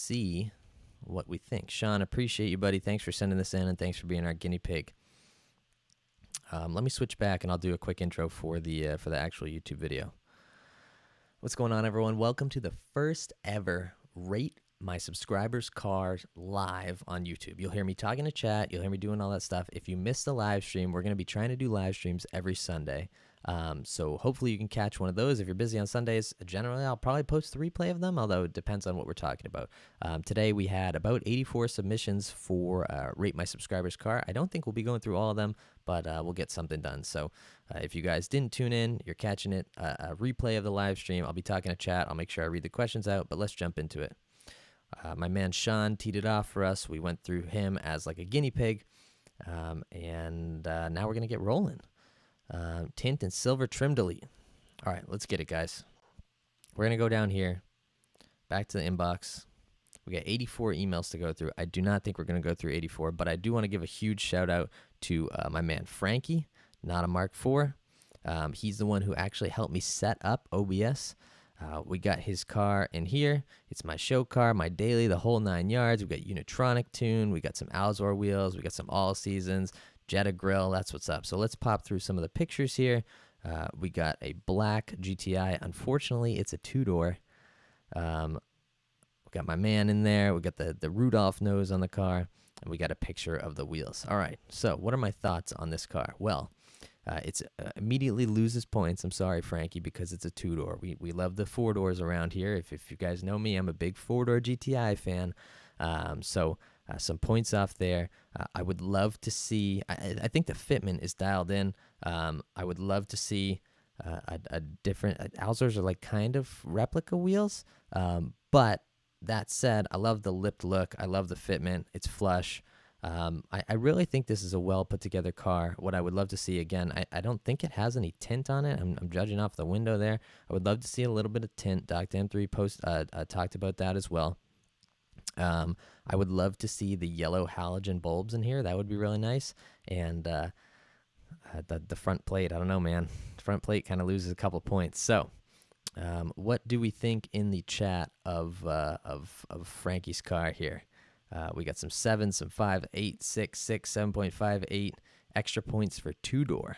see what we think. Sean, appreciate you, buddy. Thanks for sending this in, and thanks for being our guinea pig. Let me switch back, and I'll do a quick intro for the actual YouTube video. What's going on, everyone? Welcome to the first ever Rate My Subscribers Car live on YouTube. You'll hear me talking to chat. You'll hear me doing all that stuff. If you missed the live stream, we're going to be trying to do live streams every Sunday. So hopefully you can catch one of those. If you're busy on Sundays, generally I'll probably post the replay of them, although it depends on what we're talking about. Today we had about 84 submissions for Rate My Subscribers Car. I don't think we'll be going through all of them, but we'll get something done. So if you guys didn't tune in, you're catching it, a replay of the live stream. I'll be talking to chat. I'll make sure I read the questions out, but let's jump into it. My man Sean teed it off for us. We went through him as like a guinea pig, and now we're going to get rolling. Tint and silver trim delete. All right, let's get it, guys. We're going to go down here, back to the inbox. We got 84 emails to go through. I do not think we're going to go through 84, but I do want to give a huge shout out to my man Frankie, not a Mark IV. He's the one who actually helped me set up OBS. We got his car in here. It's my show car, my daily, the whole 9 yards. We got Unitronic tune. We got some Alzor wheels. We got some All Seasons, Jetta grill. That's what's up. So let's pop through some of the pictures here. We got a black GTI. Unfortunately, it's a two-door. We got my man in there. We got the Rudolph nose on the car, and we got a picture of the wheels. All right. So what are my thoughts on this car? Well, it's immediately loses points. I'm sorry, Frankie, because it's a two-door. We love the four-doors around here. If you guys know me, I'm a big four-door GTI fan. So some points off there. I would love to see, I think the fitment is dialed in. I would love to see a different, Alzors are like kind of replica wheels. But that said, I love the lipped look. I love the fitment. It's flush. I really think this is a well put together car. What I would love to see, again, I don't think it has any tint on it. I'm judging off the window there. I would love to see a little bit of tint. Dr. M3 talked about that as well. I would love to see the yellow halogen bulbs in here. That would be really nice. And the front plate, I don't know, man. The front plate kind of loses a couple points. So what do we think in the chat of Frankie's car here? We got some 7, some 5, 8, 6, 6, 7.58 extra points for two-door.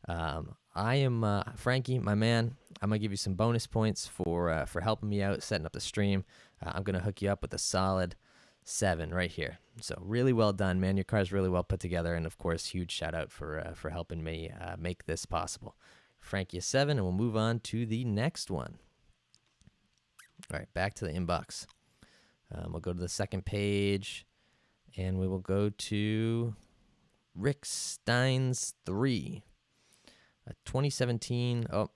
I am Frankie, my man. I'm gonna give you some bonus points for helping me out, setting up the stream. I'm gonna hook you up with a solid 7 right here. So really well done, man. Your car's really well put together, and of course, huge shout out for helping me make this possible. Frankie a 7, and we'll move on to the next one. All right, back to the inbox. We'll go to the second page, and we will go to Ricksteins 3. 2017. Oh,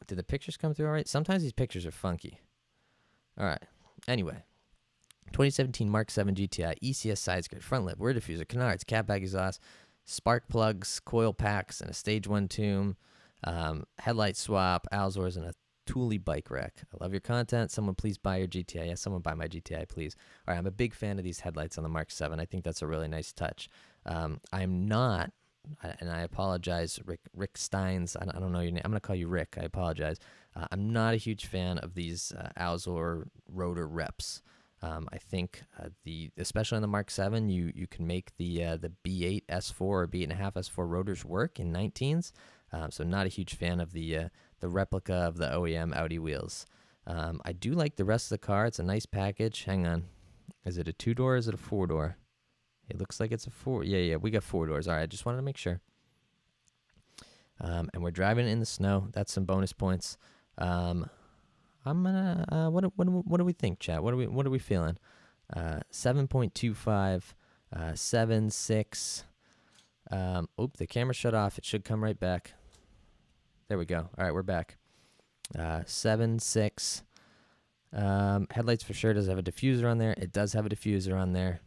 did the pictures come through all right? Sometimes these pictures are funky. All right. Anyway, 2017 Mark 7 GTI, ECS side skirt, front lip, rear diffuser, canards, cat bag exhaust, spark plugs, coil packs, and a stage 1 tune, headlight swap, Alzors, and a Thule bike rack. I love your content. Someone please buy your GTI. Yes, someone buy my GTI, please. All right, I'm a big fan of these headlights on the Mark 7. I think that's a really nice touch. I'm not, and I apologize, Ricksteins. I don't know your name. I'm going to call you Rick. I apologize. I'm not a huge fan of these Alzor rotor reps. I think especially on the Mark 7, you can make the B8 S4 or B8.5 S4 rotors work in 19s. So not a huge fan of the replica of the OEM Audi wheels. I do like the rest of the car. It's a nice package. Hang on. Is it a two-door or is it a four-door? It looks like it's a four. Yeah, we got 4 doors. All right, I just wanted to make sure. And we're driving in the snow. That's some bonus points. I'm gonna. What do we think, chat? What are we feeling? 7.25, 7, 6. Oop, the camera shut off. It should come right back. There we go. All right, we're back. 7, 6. Headlights for sure does have a diffuser on there. It does have a diffuser on there.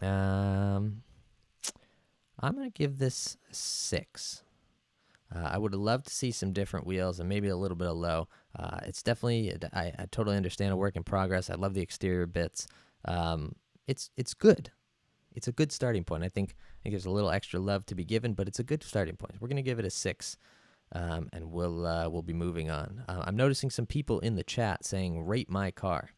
I'm going to give this a 6. I would have loved to see some different wheels and maybe a little bit of low. It's definitely, I totally understand a work in progress. I love the exterior bits. It's good. It's a good starting point. I think there's a little extra love to be given, but it's a good starting point. We're going to give it a 6, and we'll be moving on. I'm noticing some people in the chat saying, rate my car.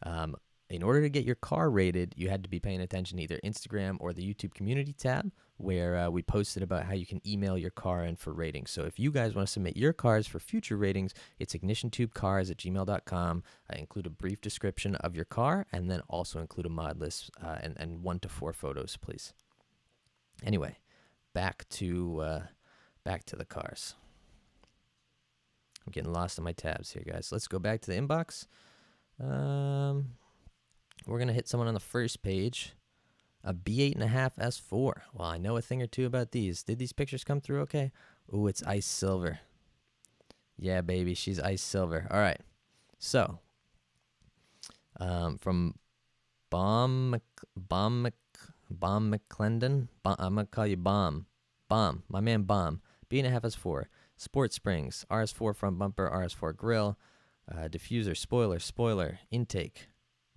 In order to get your car rated, you had to be paying attention to either Instagram or the YouTube community tab, where we posted about how you can email your car in for ratings. So if you guys want to submit your cars for future ratings, it's ignitiontubecars@gmail.com. Include a brief description of your car, and then also include a mod list and 1 to 4 photos, please. Anyway, back to the cars. I'm getting lost in my tabs here, guys. Let's go back to the inbox. We're going to hit someone on the first page. A B8.5 S4. Well, I know a thing or two about these. Did these pictures come through okay? Ooh, it's ice silver. Yeah, baby, she's ice silver. All right. So, from Bomb McClendon. I'm going to call you Bomb. Bomb. My man Bomb. B8.5 S4. Sport springs. RS4 front bumper. RS4 grill. Diffuser. Spoiler. Intake.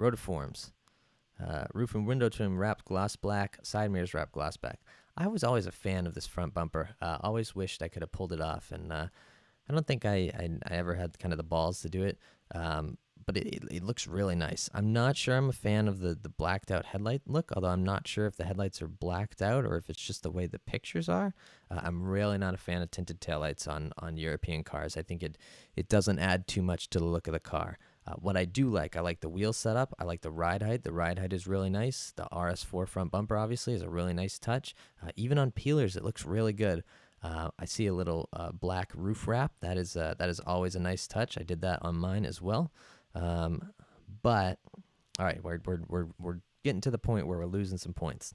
Rotiforms. Roof and window trim wrapped gloss black. Side mirrors wrapped gloss black. I was always a fan of this front bumper. Always wished I could have pulled it off, and I don't think I ever had kind of the balls to do it. But it looks really nice. I'm not sure I'm a fan of the blacked out headlight look, although I'm not sure if the headlights are blacked out or if it's just the way the pictures are. I'm really not a fan of tinted taillights on European cars. I think it doesn't add too much to the look of the car. What I do like, I like the wheel setup. I like the ride height. The ride height is really nice. The RS4 front bumper, obviously, is a really nice touch. Even on peelers, it looks really good. I see a little black roof wrap. That is always a nice touch. I did that on mine as well. But all right, we're getting to the point where we're losing some points.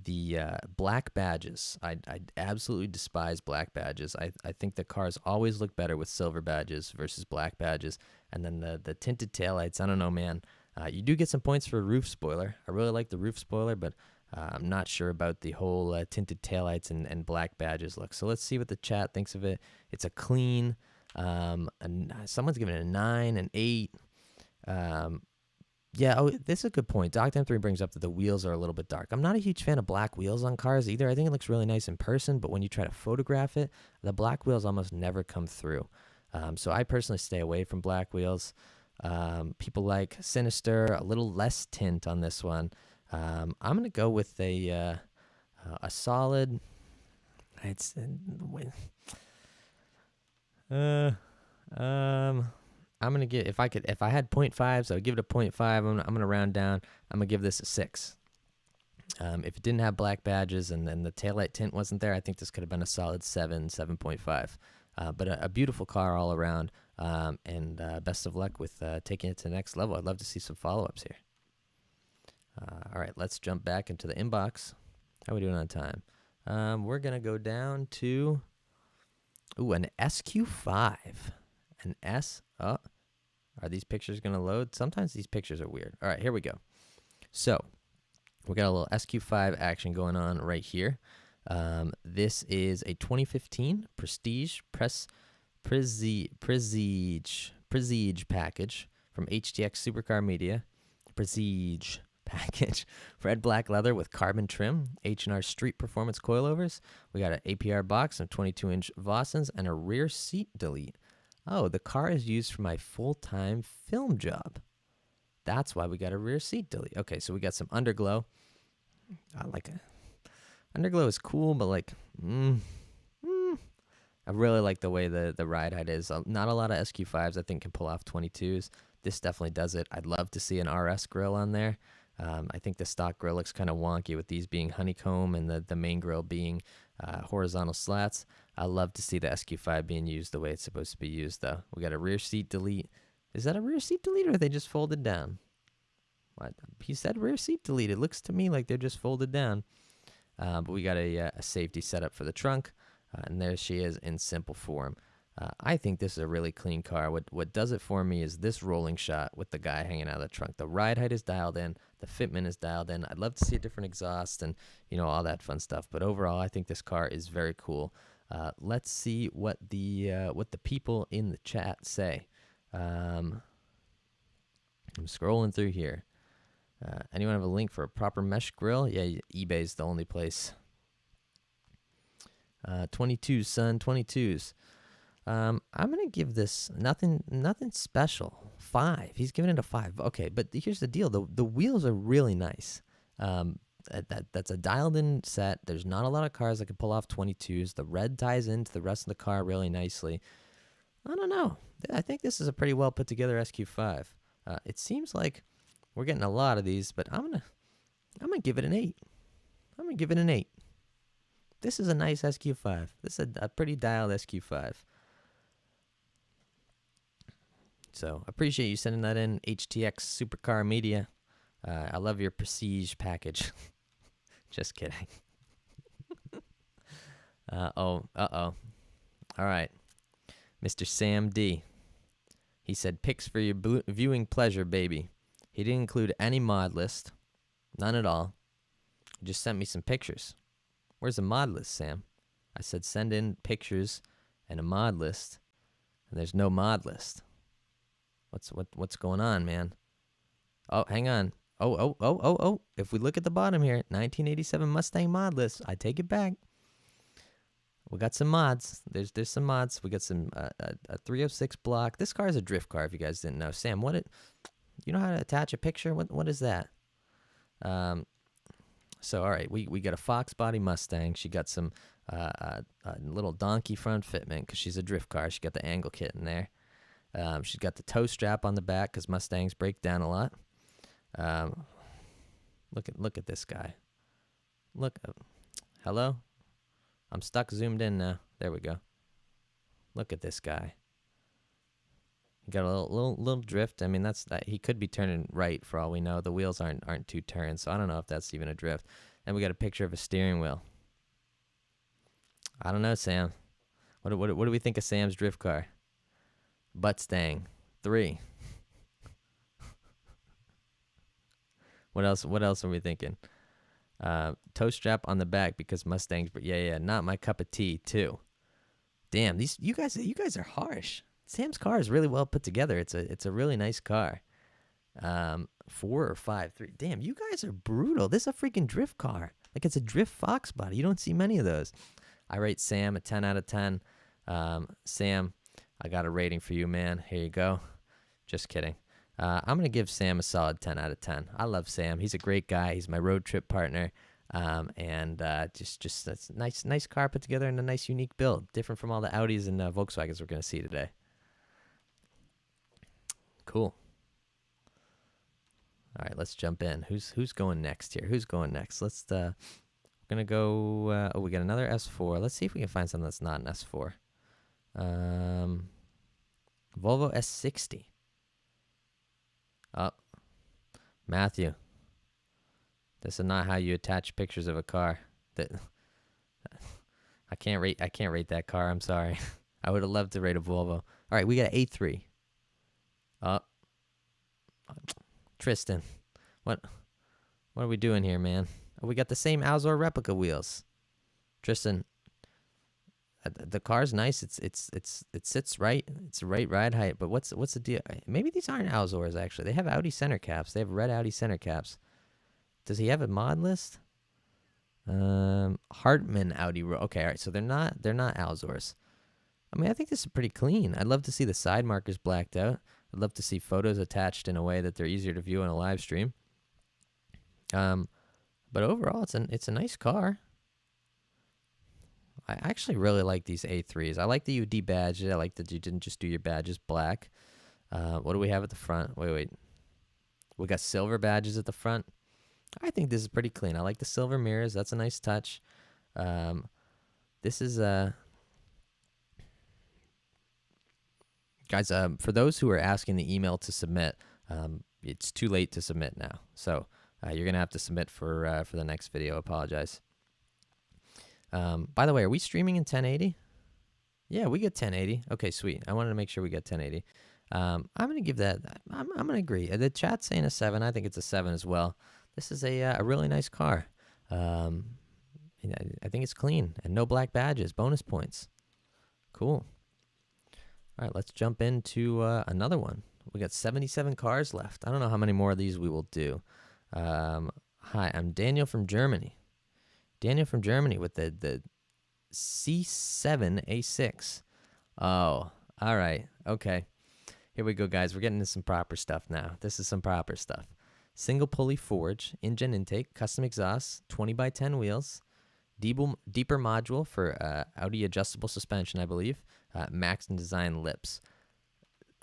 The black badges, I absolutely despise black badges. I think the cars always look better with silver badges versus black badges. And then the tinted taillights, I don't know, man. You do get some points for a roof spoiler. I really like the roof spoiler, but I'm not sure about the whole tinted taillights and black badges look. So let's see what the chat thinks of it. It's a clean. And someone's giving it a 9, an 8. Yeah, this is a good point. Doc 3 brings up that the wheels are a little bit dark. I'm not a huge fan of black wheels on cars either. I think it looks really nice in person, but when you try to photograph it, the black wheels almost never come through. So I personally stay away from black wheels. People like Sinister, a little less tint on this one. I'm going to go with a solid. I'm gonna give if I had 0.5s, I would give it a 0.5. I'm gonna round down. I'm gonna give this a 6. If it didn't have black badges and then the taillight tint wasn't there, I think this could have been a solid 7.5. But a beautiful car all around. And best of luck with taking it to the next level. I'd love to see some follow-ups here. All right, let's jump back into the inbox. How are we doing on time? We're gonna go down to an SQ5. An S. Oh, are these pictures going to load? Sometimes these pictures are weird. All right, here we go. So we got a little SQ5 action going on right here. This is a 2015 Prestige package from HTX Supercar Media. Prestige package. Red black leather with carbon trim, H&R Street Performance coilovers. We got an APR box, some 22-inch Vossens, and a rear seat delete. Oh, the car is used for my full-time film job. That's why we got a rear seat delete. Okay, so we got some underglow. Underglow is cool, but I really like the way the ride height is. Not a lot of SQ5s I think can pull off 22s. This definitely does it. I'd love to see an RS grill on there. I think the stock grill looks kind of wonky with these being honeycomb and the main grill being horizontal slats. I love to see the SQ5 being used the way it's supposed to be used, though. We got a rear seat delete. Is that a rear seat delete, or are they just folded down? What? He said rear seat delete. It looks to me like they're just folded down. But we got a safety setup for the trunk, and there she is in simple form. I think this is a really clean car. What does it for me is this rolling shot with the guy hanging out of the trunk. The ride height is dialed in. The fitment is dialed in. I'd love to see a different exhaust and, all that fun stuff. But overall, I think this car is very cool. Let's see what the people in the chat say. I'm scrolling through here. Anyone have a link for a proper mesh grill? Yeah, eBay's the only place. 22s, son, 22s. I'm gonna give this nothing special. 5. He's giving it a 5. Okay, but here's the deal. The wheels are really nice. That's a dialed-in set. There's not a lot of cars that can pull off 22s. The red ties into the rest of the car really nicely. I don't know. I think this is a pretty well put together SQ5. It seems like we're getting a lot of these, but I'm gonna give it an 8. I'm gonna give it an 8. This is a nice SQ5. This is a pretty dialed SQ5. So appreciate you sending that in, HTX Supercar Media. I love your Prestige package. Just kidding. Uh-oh. All right. Mr. Sam D. He said, pics for your viewing pleasure, baby. He didn't include any mod list. None at all. He just sent me some pictures. Where's the mod list, Sam? I said, send in pictures and a mod list. And there's no mod list. What's going on, man? Oh, hang on. Oh. If we look at the bottom here, 1987 Mustang mod list. I take it back. We got some mods. There's some mods. We got some a 306 block. This car is a drift car, if you guys didn't know. Sam, you know how to attach a picture? What is that? So all right, we got a Fox body Mustang. She got some a little donkey front fitment because she's a drift car. She got the angle kit in there. She's got the toe strap on the back because Mustangs break down a lot. Look at this guy. Look, hello. I'm stuck zoomed in now. There we go. Look at this guy. He got a little drift. I mean, he could be turning right for all we know. The wheels aren't two turns, so I don't know if that's even a drift. And we got a picture of a steering wheel. I don't know, Sam. What do we think of Sam's drift car? Buttstang 3. What else are we thinking? Toe strap on the back because Mustangs. Yeah, not my cup of tea too. Damn, you guys are harsh. Sam's car is really well put together. It's a really nice car. 4 or 5, 3. Damn, you guys are brutal. This is a freaking drift car. Like it's a drift Fox body. You don't see many of those. I rate Sam a 10 out of 10. Sam, I got a rating for you, man. Here you go. Just kidding. I'm going to give Sam a solid 10 out of 10. I love Sam. He's a great guy. He's my road trip partner. Just that's nice car put together in a nice unique build. Different from all the Audis and Volkswagens we're going to see today. Cool. All right, let's jump in. Who's going next here? Who's going next? We're going to go, we got another S4. Let's see if we can find something that's not an S4. Volvo S60. Oh, Matthew. This is not how you attach pictures of a car. I can't rate that car. I'm sorry. I would have loved to rate a Volvo. All right, we got an A3. Tristan, what are we doing here, man? We got the same Alzor replica wheels. Tristan, the car's nice. It sits right. It's the right ride height. But what's the deal? Maybe these aren't Alzors actually. They have Audi center caps. They have red Audi center caps. Does he have a mod list? Hartman Audi. Okay, all right. So they're not Alzors. I mean, I think this is pretty clean. I'd love to see the side markers blacked out. I'd love to see photos attached in a way that they're easier to view on a live stream. But overall, it's a nice car. I actually really like these A3s. I like that you debadged it. I like that you didn't just do your badges black. What do we have at the front? Wait. We got silver badges at the front. I think this is pretty clean. I like the silver mirrors. That's a nice touch. This is guys. For those who are asking the email to submit, it's too late to submit now. So you're gonna have to submit for the next video. Apologize. By the way, are we streaming in 1080? Yeah, we get 1080. Okay, sweet. I wanted to make sure we get 1080. I'm gonna give that. I'm gonna agree. The chat's saying a 7. I think it's a 7 as well. This is a really nice car. I think it's clean and no black badges. Bonus points. Cool. All right, let's jump into another one. We got 77 cars left. I don't know how many more of these we will do. Hi, I'm Daniel from Germany. Daniel from Germany with the C7 A6. Oh, all right. Okay. Here we go, guys. We're getting into some proper stuff now. This is some proper stuff. Single pulley forge, engine intake, custom exhaust, 20 by 10 wheels, deeper module for Audi adjustable suspension, I believe, Max and design lips.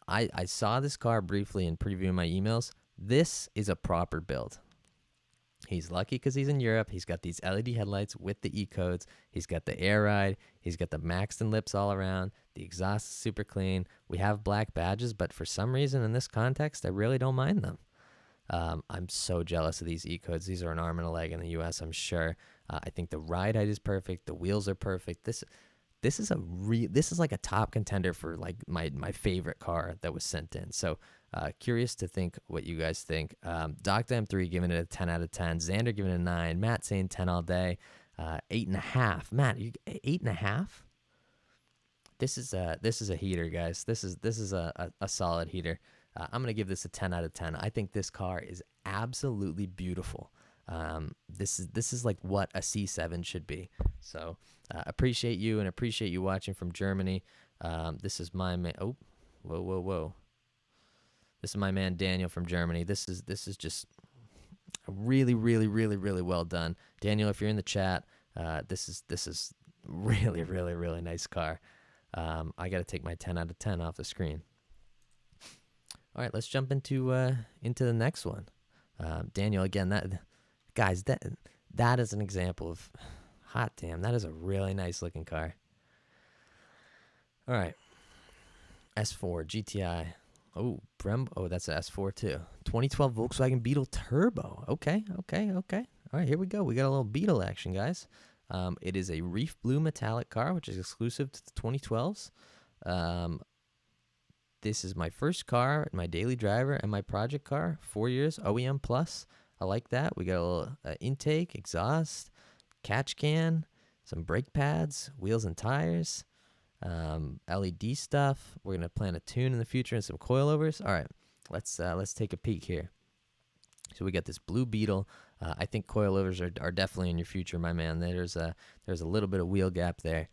I saw this car briefly in previewing my emails. This is a proper build. He's lucky because he's in Europe. He's got these LED headlights with the E-codes. He's got the air ride. He's got the Maxton lips all around. The exhaust is super clean. We have black badges, but for some reason in this context, I really don't mind them. I'm so jealous of these E-codes. These are an arm and a leg in the U.S., I'm sure. I think the ride height is perfect. The wheels are perfect. This is like a top contender for like my favorite car that was sent in. So curious to think what you guys think. Dr. M3 giving it a 10 out of 10. Xander giving it a 9. Matt saying 10 all day. 8.5. Matt, 8.5? This is a heater, guys. This is a solid heater. I'm gonna give this a 10 out of 10. I think this car is absolutely beautiful. This is like what a C7 should be. So appreciate you and appreciate you watching from Germany. This is my man. Oh, whoa. This is my man Daniel from Germany. This is just really well done, Daniel. If you're in the chat, this is really nice car. I got to take my 10 out of 10 off the screen. All right, let's jump into the next one. Daniel, again, that is an example of hot damn. That is a really nice looking car. All right, S4 GTI. Oh, that's an S4 too. 2012 Volkswagen Beetle Turbo. Okay. All right, here we go. We got a little Beetle action, guys. It is a reef blue metallic car, which is exclusive to the 2012s. This is my first car, my daily driver, and my project car. 4 years, OEM plus. I like that. We got a little intake, exhaust, catch can, some brake pads, wheels and tires, LED stuff. We're gonna plan a tune in the future and some coilovers. All right, let's take a peek here. So we got this blue Beetle. I think coilovers are definitely in your future, my man. There's a little bit of wheel gap there.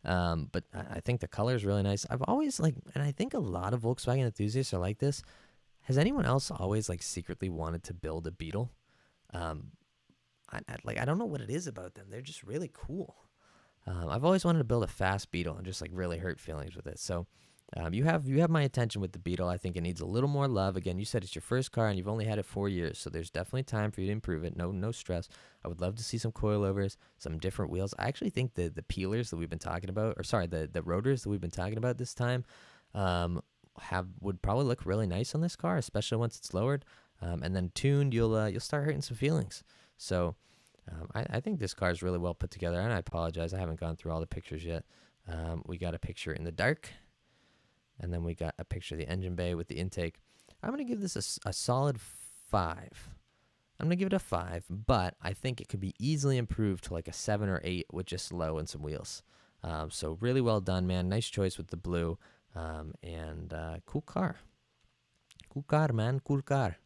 But I think the color is really nice. I've always and I think a lot of Volkswagen enthusiasts are like this. Has anyone else always secretly wanted to build a Beetle? I don't know what it is about them. They're just really cool. I've always wanted to build a fast Beetle and just really hurt feelings with it. So you have my attention with the Beetle. I think it needs a little more love. Again, you said it's your first car and you've only had it 4 years, so there's definitely time for you to improve it. No stress. I would love to see some coilovers, some different wheels. I actually think the peelers that we've been talking about, or sorry, the rotors that we've been talking about this time, would probably look really nice on this car, especially once it's lowered. And then tuned, you'll start hurting some feelings. So I think this car is really well put together, and I apologize, I haven't gone through all the pictures yet. We got a picture in the dark, and then we got a picture of the engine bay with the intake. I'm going to give this a solid 5. I'm going to give it a 5, but I think it could be easily improved to a 7 or 8 with just low and some wheels. So really well done, man. Nice choice with the blue, and cool car. Cool car, man. Cool car.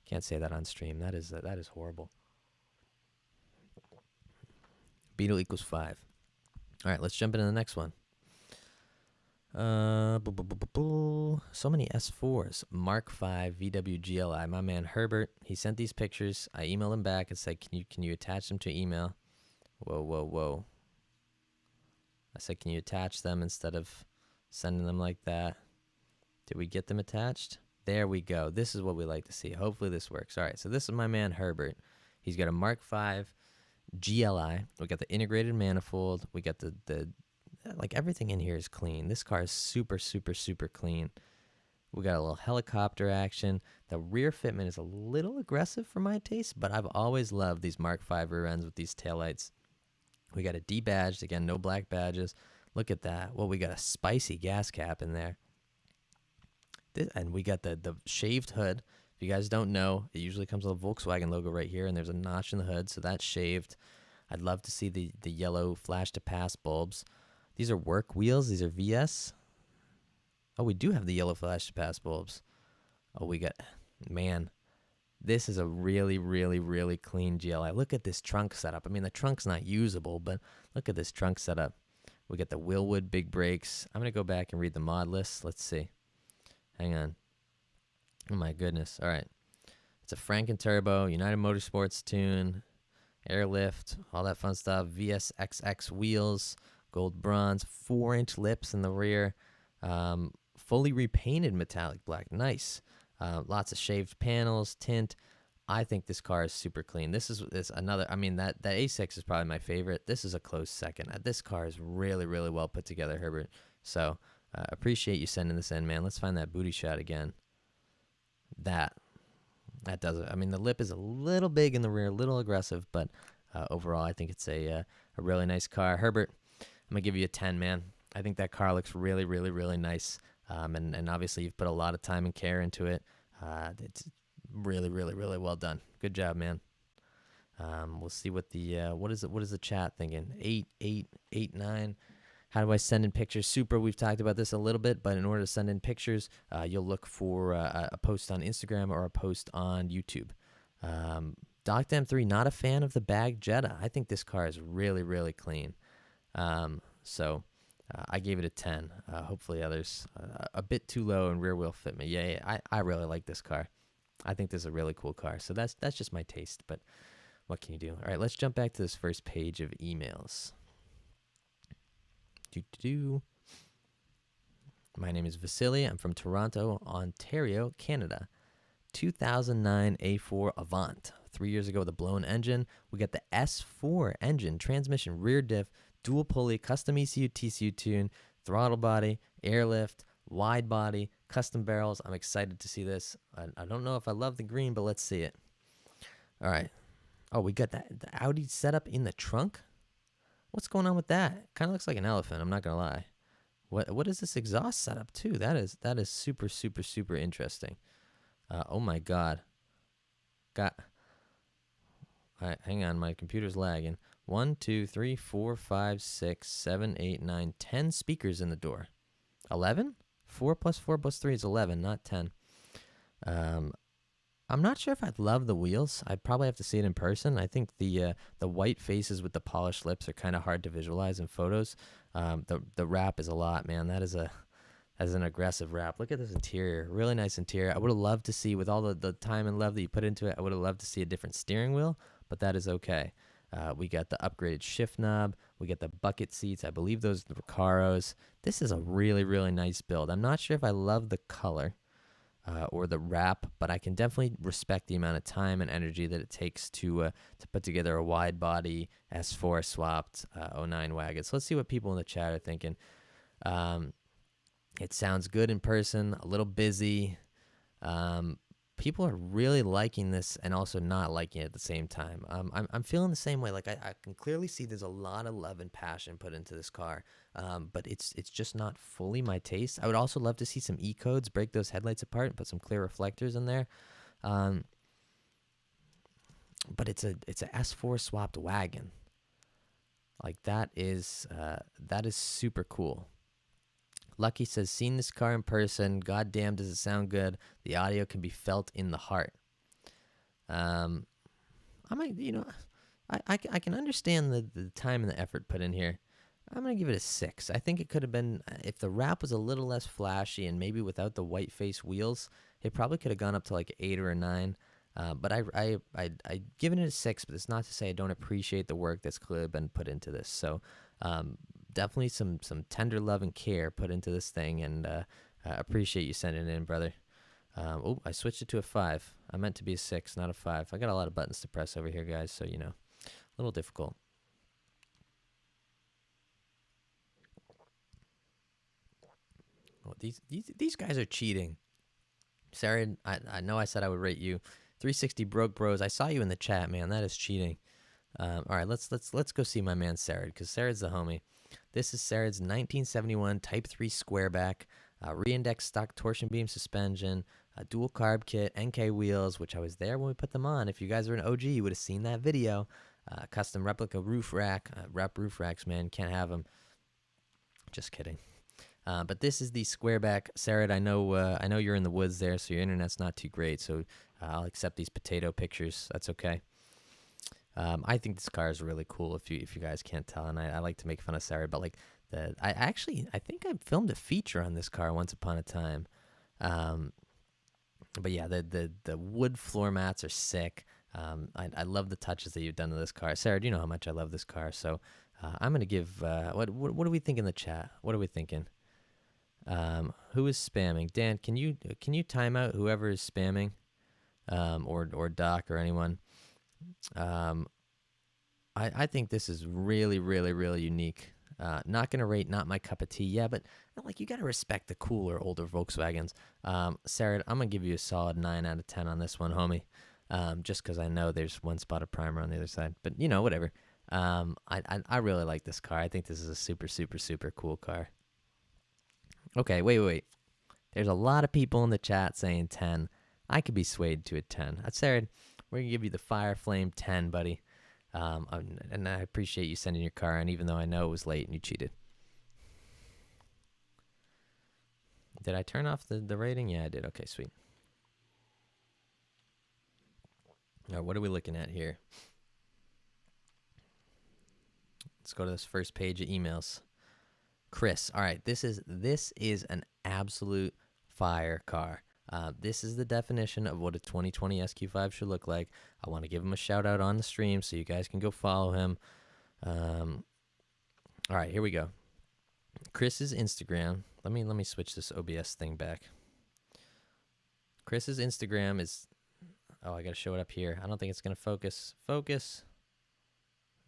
Can't say that on stream. That is horrible. Beetle equals 5. All right, let's jump into the next one. So many S4s. Mark V VW GLI. My man Herbert, he sent these pictures. I emailed him back and said, can you attach them to email? Whoa. I said, can you attach them instead of sending them like that? Did we get them attached? There we go. This is what we like to see. Hopefully this works. All right, so this is my man Herbert. He's got a Mark V GLI. We got the integrated manifold. We got the everything in here is clean. This car is super clean. We got a little helicopter action. The rear fitment is a little aggressive for my taste, but I've always loved these Mark V rear ends with these taillights. We got a D-badged. Again, no black badges. Look at that. Well, we got a spicy gas cap in there. And we got the shaved hood. If you guys don't know, it usually comes with a Volkswagen logo right here, and there's a notch in the hood, so that's shaved. I'd love to see the yellow flash-to-pass bulbs. These are work wheels. These are VS. Oh, we do have the yellow flash-to-pass bulbs. Oh, we got... Man, this is a really clean GLI. Look at this trunk setup. I mean, the trunk's not usable, but look at this trunk setup. We got the Willwood big brakes. I'm going to go back and read the mod list. Let's see. Hang on. Oh, my goodness. All right. It's a Franken Turbo, United Motorsports tune, airlift, all that fun stuff. VSXX wheels, gold bronze, 4-inch lips in the rear, fully repainted metallic black. Nice. Lots of shaved panels, tint. I think this car is super clean. This is another. I mean, that A6 is probably my favorite. This is a close second. This car is really, really well put together, Herbert. So appreciate you sending this in, man. Let's find that booty shot again. That does it. I mean, the lip is a little big in the rear, a little aggressive, but overall, I think it's a really nice car. Herbert, I'm gonna give you a 10, man. I think that car looks really, really, really nice. And obviously, you've put a lot of time and care into it. It's really, really, really well done. Good job, man. We'll see what the what is the chat thinking? 8, 9. How do I send in pictures? Super. We've talked about this a little bit, but in order to send in pictures, you'll look for a post on Instagram or a post on YouTube. DocDam3, not a fan of the bag Jetta. I think this car is really, really clean. So I gave it a 10. Hopefully others a bit too low and rear wheel fit me. Yeah, I really like this car. I think this is a really cool car. So that's just my taste, but what can you do? All right, let's jump back to this first page of emails. My name is Vasily. I'm from Toronto, Ontario, Canada. 2009 A4 Avant. 3 years ago with a blown engine. We got the S4 engine, transmission, rear diff, dual pulley, custom ECU, TCU tune, throttle body, airlift, wide body, custom barrels. I'm excited to see this. I don't know if I love the green, but let's see it. All right. Oh, we got the Audi setup in the trunk. What's going on with that? Kind of looks like an elephant. I'm not gonna lie. What is this exhaust setup too? That is super, super, super interesting. Oh my God. All right, hang on. My computer's lagging. 1, 2, 3, 4, 5, 6, 7, 8, 9, 10 speakers in the door. 11? 4 plus 4 plus 3 is 11, not 10. I'm not sure if I'd love the wheels. I'd probably have to see it in person. I think the white faces with the polished lips are kind of hard to visualize in photos. The wrap is a lot, man. That is an aggressive wrap. Look at this interior. Really nice interior. I would have loved to see, with all the time and love that you put into it, I would have loved to see a different steering wheel, but that is okay. We got the upgraded shift knob. We got the bucket seats. I believe those are the Recaros. This is a really, really nice build. I'm not sure if I love the color or the wrap, but I can definitely respect the amount of time and energy that it takes to put together a wide body S4 swapped 09 wagon. So let's see what people in the chat are thinking. It sounds good in person, a little busy. People are really liking this and also not liking it at the same time. I'm feeling the same way. Like I can clearly see there's a lot of love and passion put into this car, but it's just not fully my taste. I would also love to see some E-codes, break those headlights apart and put some clear reflectors in there. But it's a S4 swapped wagon. Like that is super cool. Lucky says, seen this car in person. God damn, does it sound good. The audio can be felt in the heart. I might, I can understand the time and the effort put in here. I'm going to give it a 6. I think it could have been, if the wrap was a little less flashy and maybe without the white face wheels, it probably could have gone up to like 8 or a 9. But I've given it a 6, but it's not to say I don't appreciate the work that's clearly been put into this. So, definitely some tender love and care put into this thing, and appreciate you sending it in, brother. I switched it to a 5. I meant to be a 6, not a 5. I got a lot of buttons to press over here, guys, so a little difficult. Oh, these guys are cheating. Sarah, I know I said I would rate you 360 broke bros. I saw you in the chat, man. That is cheating. All right, let's go see my man Sarah, because Sarah's the homie. This is Sarah's 1971 Type 3 squareback, re-indexed stock torsion beam suspension, a dual carb kit, NK wheels, which I was there when we put them on. If you guys are an OG, you would have seen that video. Custom replica roof rack. Rep roof racks, man. Can't have them. Just kidding. But this is the squareback. Sarah, I know you're in the woods there, so your internet's not too great, so I'll accept these potato pictures. That's okay. I think this car is really cool, if you guys can't tell, and I like to make fun of Sarah, but like I think I filmed a feature on this car once upon a time. But yeah, the wood floor mats are sick. I love the touches that you've done to this car. Sarah, do you know how much I love this car? So I'm gonna give what do we think in the chat? What are we thinking? Who is spamming? Dan, can you time out whoever is spamming, or Doc or anyone? I think this is really, really, really unique. Not gonna rate not my cup of tea. Yeah, but like you gotta respect the cooler, older Volkswagens. Sarah, I'm gonna give you a solid 9 out of 10 on this one, homie. Just because I know there's one spot of primer on the other side, but whatever. I really like this car. I think this is a super, super, super cool car. Okay, wait. There's a lot of people in the chat saying 10. I could be swayed to a 10. Sarah, we're gonna give you the Fire Flame 10, buddy. And I appreciate you sending your car in, even though I know it was late and you cheated. Did I turn off the rating? Yeah, I did. Okay, sweet. All right, what are we looking at here? Let's go to this first page of emails. Chris, all right, this is an absolute fire car. This is the definition of what a 2020 SQ5 should look like. I want to give him a shout out on the stream so you guys can go follow him. All right, here we go. Chris's Instagram. Let me switch this OBS thing back. Chris's Instagram is, I got to show it up here. I don't think it's going to focus. Focus.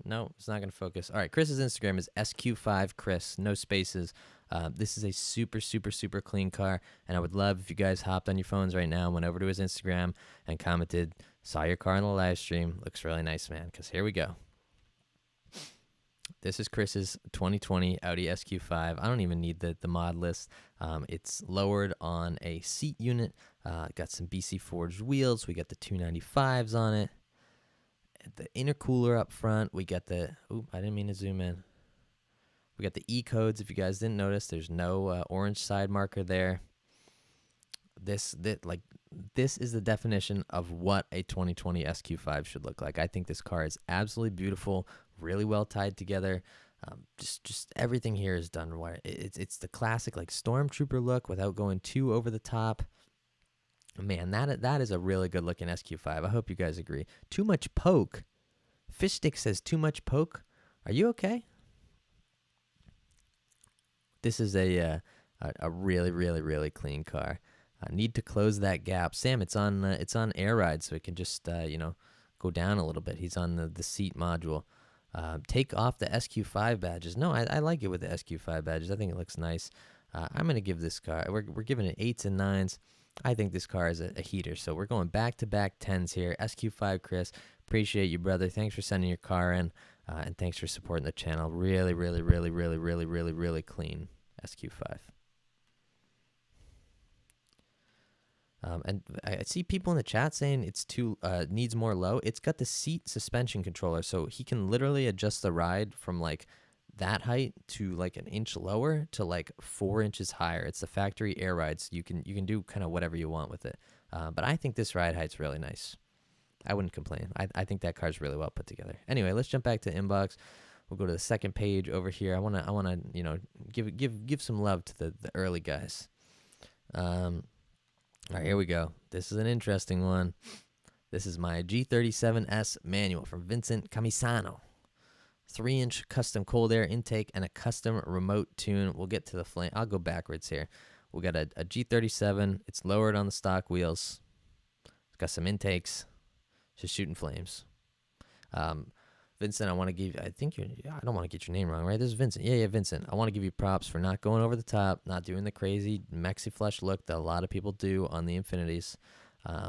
No, it's not going to focus. All right, Chris's Instagram is SQ5Chris, no spaces. This is a super, super, super clean car, and I would love if you guys hopped on your phones right now, went over to his Instagram, and commented, saw your car in the live stream. Looks really nice, man, because here we go. This is Chris's 2020 Audi SQ5. I don't even need the mod list. It's lowered on a seat unit. Got some BC forged wheels. We got the 295s on it. The intercooler up front. We got the, I didn't mean to zoom in. We got the E codes. If you guys didn't notice, there's no orange side marker there. This is the definition of what a 2020 SQ5 should look like. I think this car is absolutely beautiful, really well tied together. Just everything here is done right. It's the classic like Stormtrooper look without going too over the top. Man, that is a really good looking SQ5. I hope you guys agree. Too much poke. Fishstick says too much poke. Are you okay? This is a really, really, really clean car. Need to close that gap. Sam, it's on air ride, so it can just go down a little bit. He's on the seat module. Take off the SQ5 badges. No, I like it with the SQ5 badges. I think it looks nice. I'm gonna give this car. We're giving it 8s and 9s. I think this car is a heater. So we're going back-to-back 10s here. SQ5 Chris, appreciate you, brother. Thanks for sending your car in, and thanks for supporting the channel. Really, really, really, really, really, really, really clean SQ5. And I see people in the chat saying it's needs more low. It's got the seat suspension controller, so he can literally adjust the ride from like that height to like an inch lower to like 4 inches higher. It's the factory air rides. You can do kind of whatever you want with it. But I think this ride height's really nice. I wouldn't complain. I think that car's really well put together. Anyway, let's jump back to inbox. We'll go to the second page over here. I wanna give some love to the early guys. All right, here we go. This is an interesting one. This is my G37S manual from Vincent Camisano. 3-inch custom cold air intake and a custom remote tune. We'll get to the flame. I'll go backwards here. We got a G37. It's lowered on the stock wheels. It's got some intakes. Just shooting flames. Vincent, I want to give you, I don't want to get your name wrong, right? This is Vincent. Yeah, Vincent. I want to give you props for not going over the top, not doing the crazy maxi flush look that a lot of people do on the Infinities.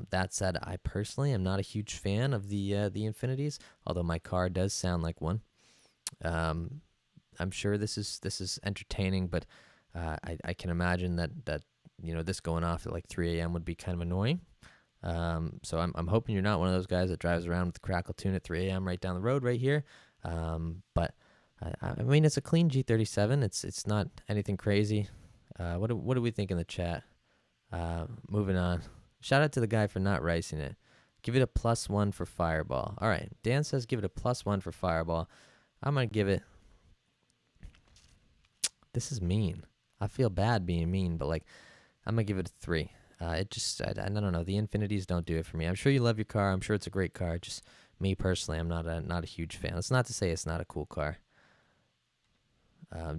That said, I personally am not a huge fan of the Infinities, although my car does sound like one. I'm sure this is entertaining, but I can imagine that this going off at like 3 a.m. would be kind of annoying. So I'm hoping you're not one of those guys that drives around with the crackle tune at 3 a.m. right down the road right here. But I mean, it's a clean G37. It's not anything crazy. What do we think in the chat? Moving on. Shout out to the guy for not ricing it. Give it a +1 for Fireball. All right. Dan says give it a +1 for Fireball. I'm going to give it This is mean. I feel bad being mean, but like, I'm gonna give it a 3. It just, I don't know. The Infinities don't do it for me. I'm sure you love your car. I'm sure it's a great car. Just me personally, I'm not a huge fan. That's not to say it's not a cool car.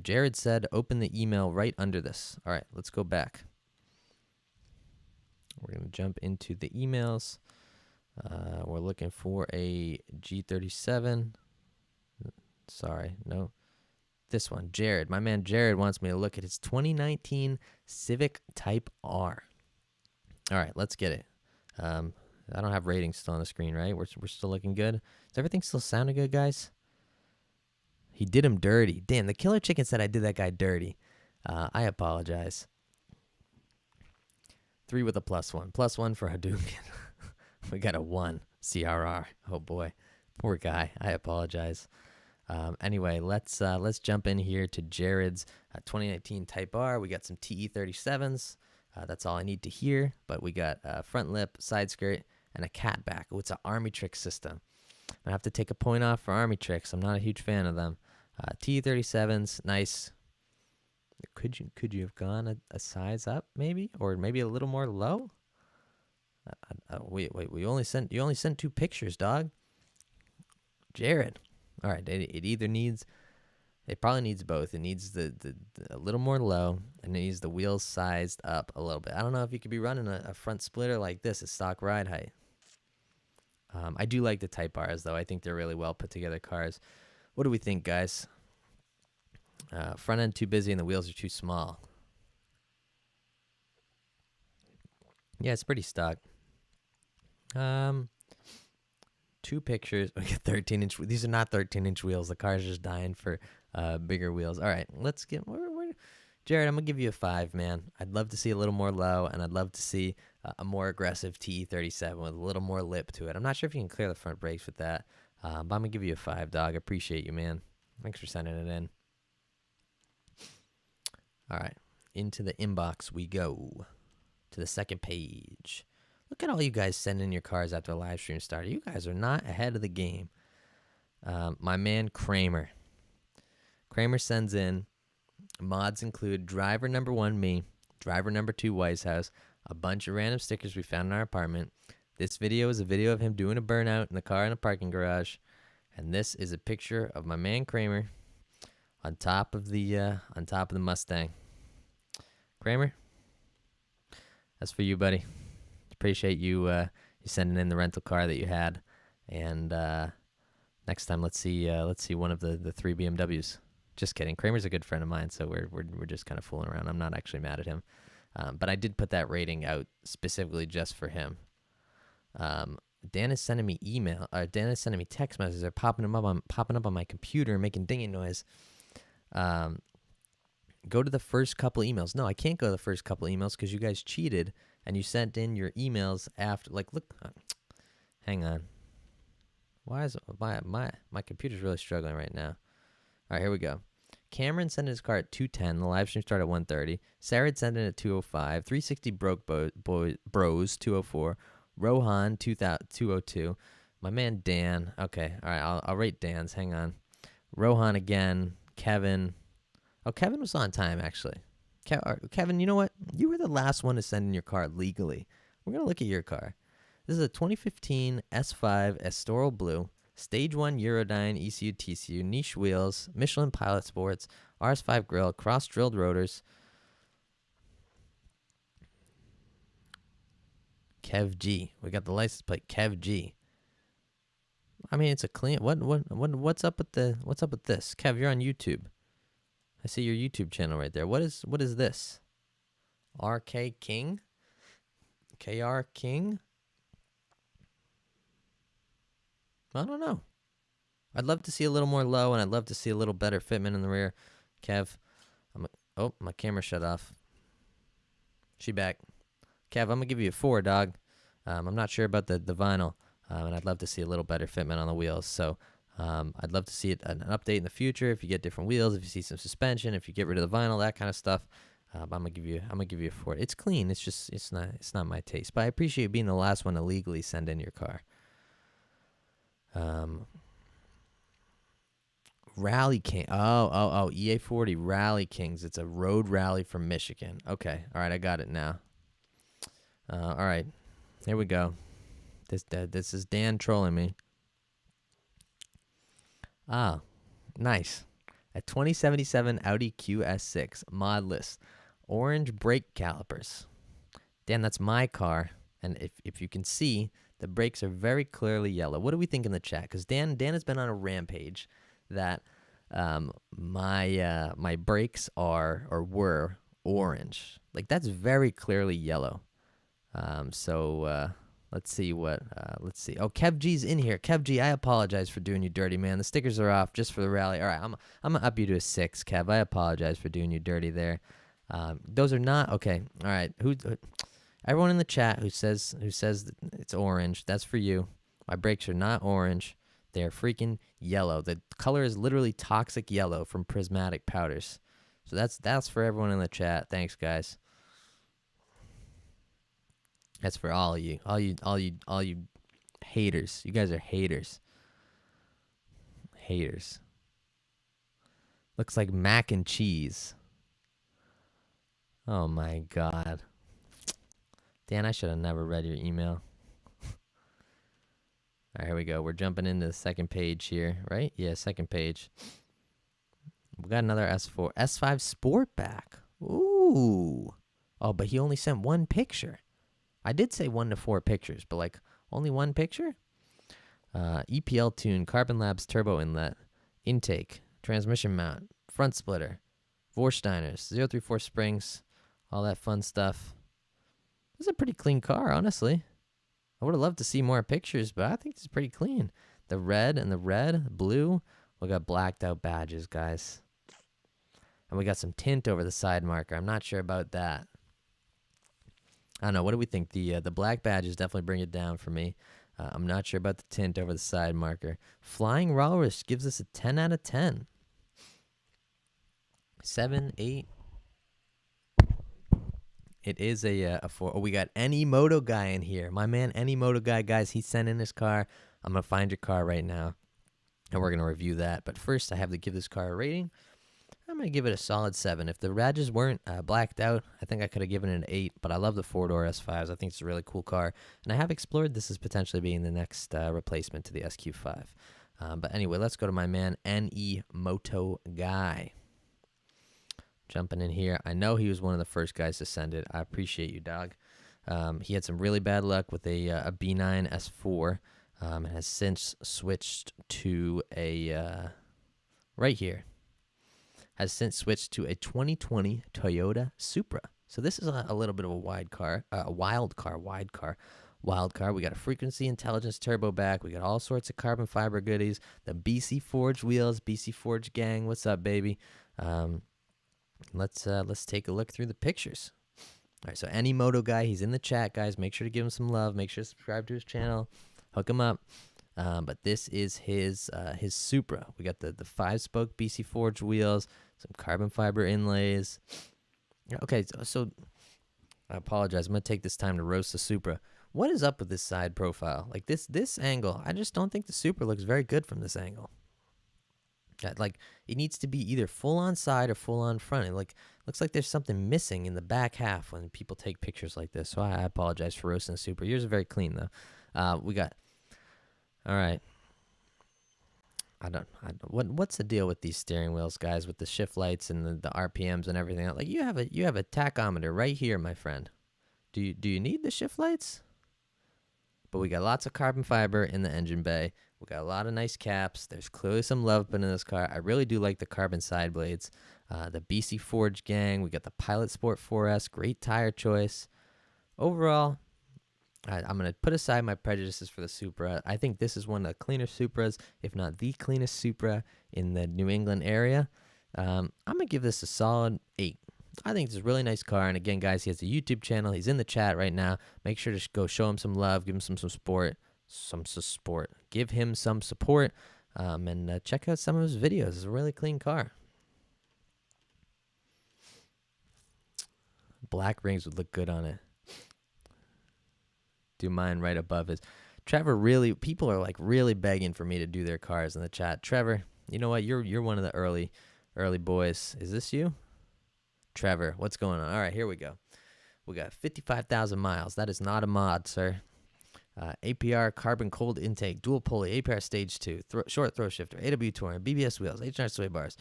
Jared said, open the email right under this. All right, let's go back. We're gonna jump into the emails. We're looking for a G37. Sorry, no. This one, Jared. My man Jared wants me to look at his 2019 Civic Type R. All right, let's get it. I don't have ratings still on the screen, right? We're still looking good. Is everything still sounding good, guys? He did him dirty. Damn, the Killer Chicken said I did that guy dirty. I apologize. 3 with a +1. +1 for Hadouken. We got a 1. CRR. Oh, boy. Poor guy. I apologize. Anyway, let's jump in here to Jared's 2019 Type R. We got some TE37s. That's all I need to hear. But we got front lip, side skirt, and a cat back. Oh, it's an Army Trick system. I have to take a point off for Army Tricks. I'm not a huge fan of them. TE37s, nice. Could you have gone a size up maybe, or maybe a little more low? Wait. You only sent 2 pictures, dog. Jared. All right. It probably needs both. It needs the a little more low, and it needs the wheels sized up a little bit. I don't know if you could be running a front splitter like this at stock ride height. I do like the Type Rs though. I think they're really well put together cars. What do we think, guys? Front end too busy and the wheels are too small. Yeah, it's pretty stock. 2 pictures. We get 13-inch. These are not 13-inch wheels. The car's just dying for bigger wheels. All right, let's get. Jared, I'm gonna give you a 5, man. I'd love to see a little more low, and I'd love to see a more aggressive TE37 with a little more lip to it. I'm not sure if you can clear the front brakes with that, but I'm gonna give you a 5, dog. I appreciate you, man. Thanks for sending it in. All right, into the inbox we go, to the second page. Look at all you guys sending your cars after the live stream started. You guys are not ahead of the game. My man Kramer. Kramer sends in, mods include driver number 1, me, driver number 2, Weiss House, a bunch of random stickers we found in our apartment. This video is a video of him doing a burnout in the car in a parking garage. And this is a picture of my man Kramer on top of the Mustang. Kramer, that's for you, buddy. Appreciate you sending in the rental car that you had, and next time let's see one of the 3 BMWs. Just kidding. Kramer's a good friend of mine, so we're just kind of fooling around. I'm not actually mad at him, but I did put that rating out specifically just for him. Dan is sending me Dan is sending me text messages. They're popping up on my computer and making dinging noise. Go to the first couple emails. No, I can't go to the first couple emails because you guys cheated and you sent in your emails after. Like, look, hang on. Why is my computer's really struggling right now? All right, here we go. Cameron sent in his car at 2:10. The live stream started at 1:30. Sarah sent in at 2:05. 360 broke bros 2:04. Rohan 2:02. My man Dan. Okay, all right. I'll rate Dan's. Hang on. Rohan again. Kevin. Oh, Kevin was on time, actually. Kevin, you know what? You were the last one to send in your car legally. We're going to look at your car. This is a 2015 S5 Estoril Blue, Stage 1 Eurodyne ECU TCU, niche wheels, Michelin Pilot Sports, RS5 grille, cross-drilled rotors. Kev G. We got the license plate, Kev G. I mean, it's a clean. What's up with this? Kev, you're on YouTube. I see your YouTube channel right there. What is this? RK King? KR King? I don't know. I'd love to see a little more low, and I'd love to see a little better fitment in the rear. Kev, oh, my camera shut off. She back. Kev, I'm going to give you a 4, dog. I'm not sure about the vinyl, and I'd love to see a little better fitment on the wheels. So I'd love to see an update in the future. If you get different wheels, if you see some suspension, if you get rid of the vinyl, that kind of stuff. I'm gonna give you a 4. It's clean. It's not my taste. But I appreciate being the last one to legally send in your car. Rally King. Oh. EA40 Rally Kings. It's a road rally from Michigan. Okay. All right. I got it now. All right. Here we go. This is Dan trolling me. Ah, nice. A 2077 Audi QS6 modless. Orange brake calipers. Dan, that's my car. And if you can see, the brakes are very clearly yellow. What do we think in the chat? Because Dan has been on a rampage that my brakes are or were orange. Like, that's very clearly yellow. Let's see what, let's see. Oh, Kev G's in here. Kev G, I apologize for doing you dirty, man. The stickers are off just for the rally. All right, I'm going to up you to a 6, Kev. I apologize for doing you dirty there. Those are not, okay. All right, everyone in the chat who says it's orange, that's for you. My brakes are not orange. They're freaking yellow. The color is literally toxic yellow from prismatic powders. So that's for everyone in the chat. Thanks, guys. That's for all of you. All you haters. You guys are haters. Haters. Looks like mac and cheese. Oh my God. Dan, I should have never read your email. All right, here we go. We're jumping into the second page here, right? Yeah, second page. We got another S4. S5 Sportback. Ooh. Oh, but he only sent one picture. I did say 1 to 4 pictures, but like only one picture? EPL tune, Carbon Labs turbo inlet, intake, transmission mount, front splitter, Vorsteiners, 034 springs, all that fun stuff. This is a pretty clean car, honestly. I would have loved to see more pictures, but I think it's pretty clean. The red and the red, blue, we got blacked out badges, guys. And we got some tint over the side marker. I'm not sure about that. I don't know. What do we think? The black badges definitely bring it down for me. I'm not sure about the tint over the side marker. Flying Walrus gives us a 10 out of 10. 7, 8. It is a 4. Oh, we got AnyMotoGuy in here. My man AnyMotoGuy, guys, he sent in his car. I'm going to find your car right now, and we're going to review that. But first, I have to give this car a rating. I'm going to give it a solid 7. If the badges weren't blacked out, I think I could have given it an 8, but I love the 4-door S5s. I think it's a really cool car, and I have explored this as potentially being the next replacement to the SQ5. But anyway, let's go to my man AnyMotoGuy. Jumping in here. I know he was one of the first guys to send it. I appreciate you, dog. He had some really bad luck with a B9 S4 and has since switched to a, right here, has since switched to a 2020 Toyota Supra. So this is a little bit of a wild car. We got a frequency intelligence turbo back. We got all sorts of carbon fiber goodies. The BC Forge wheels, BC Forge gang. What's up, baby? Let's take a look through the pictures. All right, so AnyMotoGuy, he's in the chat, guys. Make sure to give him some love. Make sure to subscribe to his channel. Hook him up. But this is his Supra. We got the 5-spoke BC Forge wheels, some carbon fiber inlays. Okay, so I apologize. I'm going to take this time to roast the Supra. What is up with this side profile? Like this angle, I just don't think the Supra looks very good from this angle. Like, it needs to be either full on side or full on front. It looks like there's something missing in the back half when people take pictures like this. So I apologize for roasting the Supra. Yours are very clean though. We got, all right. What's the deal with these steering wheels, guys? With the shift lights and the RPMs and everything. Like you have a tachometer right here, my friend. Do you need the shift lights? But we got lots of carbon fiber in the engine bay. We got a lot of nice caps. There's clearly some love put in this car. I really do like the carbon side blades. The BC Forge gang. We got the Pilot Sport 4S. Great tire choice. Overall, I'm going to put aside my prejudices for the Supra. I think this is one of the cleaner Supras, if not the cleanest Supra in the New England area. I'm going to give this a solid 8. I think it's a really nice car. And again, guys, he has a YouTube channel. He's in the chat right now. Make sure to go show him some love. Give him some support. Give him some support. And check out some of his videos. It's a really clean car. Black rings would look good on it. Do mine right above his. Trevor, really, people are like really begging for me to do their cars in the chat. Trevor, You know what? You're one of the early boys. Is this you? Trevor, what's going on? All right, here we go. We got 55,000 miles. That is not a mod, sir. APR carbon cold intake, dual pulley, APR stage 2, short throw shifter, AW touring, BBS wheels, HR sway bars,